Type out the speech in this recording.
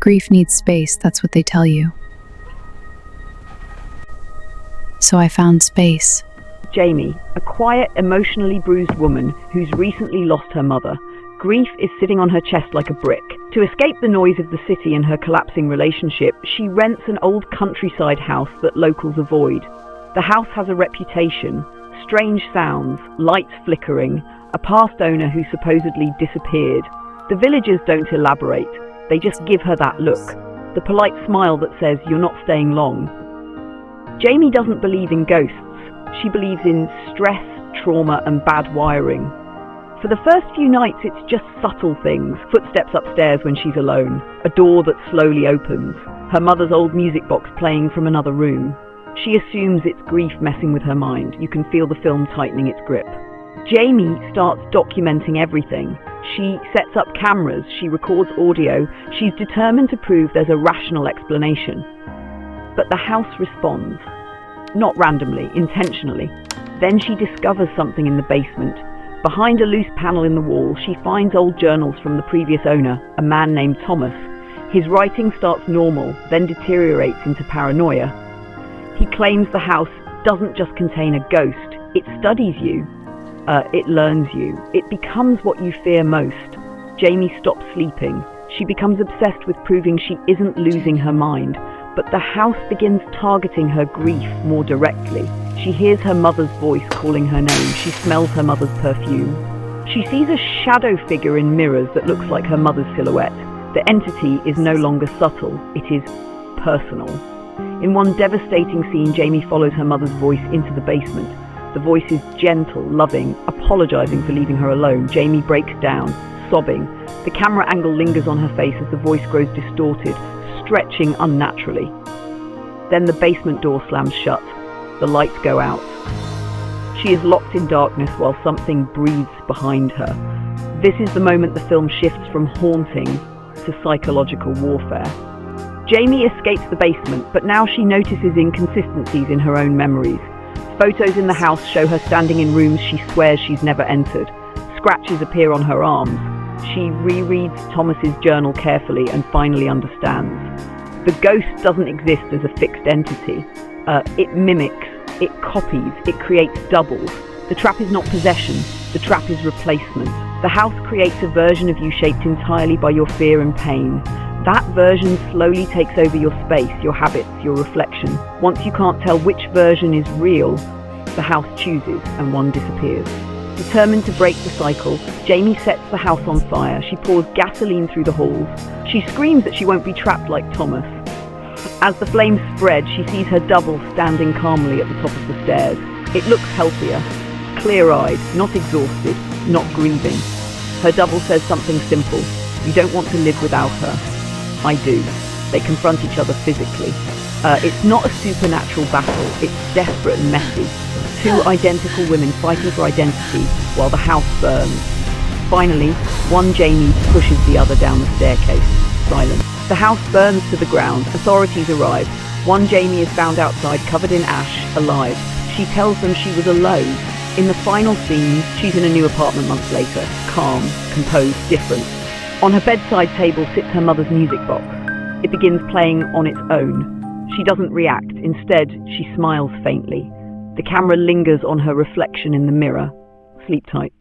Grief needs space, that's what they tell you. So I found space. Jamie, a quiet, emotionally bruised woman who's recently lost her mother. Grief is sitting on her chest like a brick. To escape the noise of the city and her collapsing relationship, she rents an old countryside house that locals avoid. The house has a reputation: strange sounds, lights flickering, a past owner who supposedly disappeared. The villagers don't elaborate, they just give her that look, the polite smile that says, "You're not staying long." Jamie doesn't believe in ghosts. She believes in stress, trauma, and bad wiring. For the first few nights, it's just subtle things. Footsteps upstairs when she's alone, a door that slowly opens, her mother's old music box playing from another room. She assumes it's grief messing with her mind. You can feel the film tightening its grip. Jamie starts documenting everything. She sets up cameras, she records audio. She's determined to prove there's a rational explanation. But the house responds. Not randomly, intentionally. Then she discovers something in the basement. Behind a loose panel in the wall, she finds old journals from the previous owner, a man named Thomas. His writing starts normal, then deteriorates into paranoia. He claims the house doesn't just contain a ghost, it studies you. It learns you. It becomes what you fear most. Jamie stops sleeping. She becomes obsessed with proving she isn't losing her mind. But the house begins targeting her grief more directly. She hears her mother's voice calling her name. She smells her mother's perfume. She sees a shadow figure in mirrors that looks like her mother's silhouette. The entity is no longer subtle. It is personal. In one devastating scene, Jamie follows her mother's voice into the basement. The voice is gentle, loving, apologizing for leaving her alone. Jamie breaks down, sobbing. The camera angle lingers on her face as the voice grows distorted, stretching unnaturally. Then the basement door slams shut. The lights go out. She is locked in darkness while something breathes behind her. This is the moment the film shifts from haunting to psychological warfare. Jamie escapes the basement, but now she notices inconsistencies in her own memories. Photos in the house show her standing in rooms she swears she's never entered. Scratches appear on her arms. She rereads Thomas's journal carefully and finally understands. The ghost doesn't exist as a fixed entity. It mimics, it copies, it creates doubles. The trap is not possession, the trap is replacement. The house creates a version of you shaped entirely by your fear and pain. That version slowly takes over your space, your habits, your reflection. Once you can't tell which version is real, the house chooses and one disappears. Determined to break the cycle, Jamie sets the house on fire. She pours gasoline through the halls. She screams that she won't be trapped like Thomas. As the flames spread, she sees her double standing calmly at the top of the stairs. It looks healthier, clear-eyed, not exhausted, not grieving. Her double says something simple: "You don't want to live without her." I do. They confront each other physically. It's not a supernatural battle, it's desperate and messy. Two identical women fighting for identity while the house burns. Finally, one Jamie pushes the other down the staircase. Silence. The house burns to the ground. Authorities arrive. One Jamie is found outside, covered in ash, alive. She tells them she was alone. In the final scene, she's in a new apartment months later. Calm, composed, different. On her bedside table sits her mother's music box. It begins playing on its own. She doesn't react. Instead, she smiles faintly. The camera lingers on her reflection in the mirror. Sleep tight.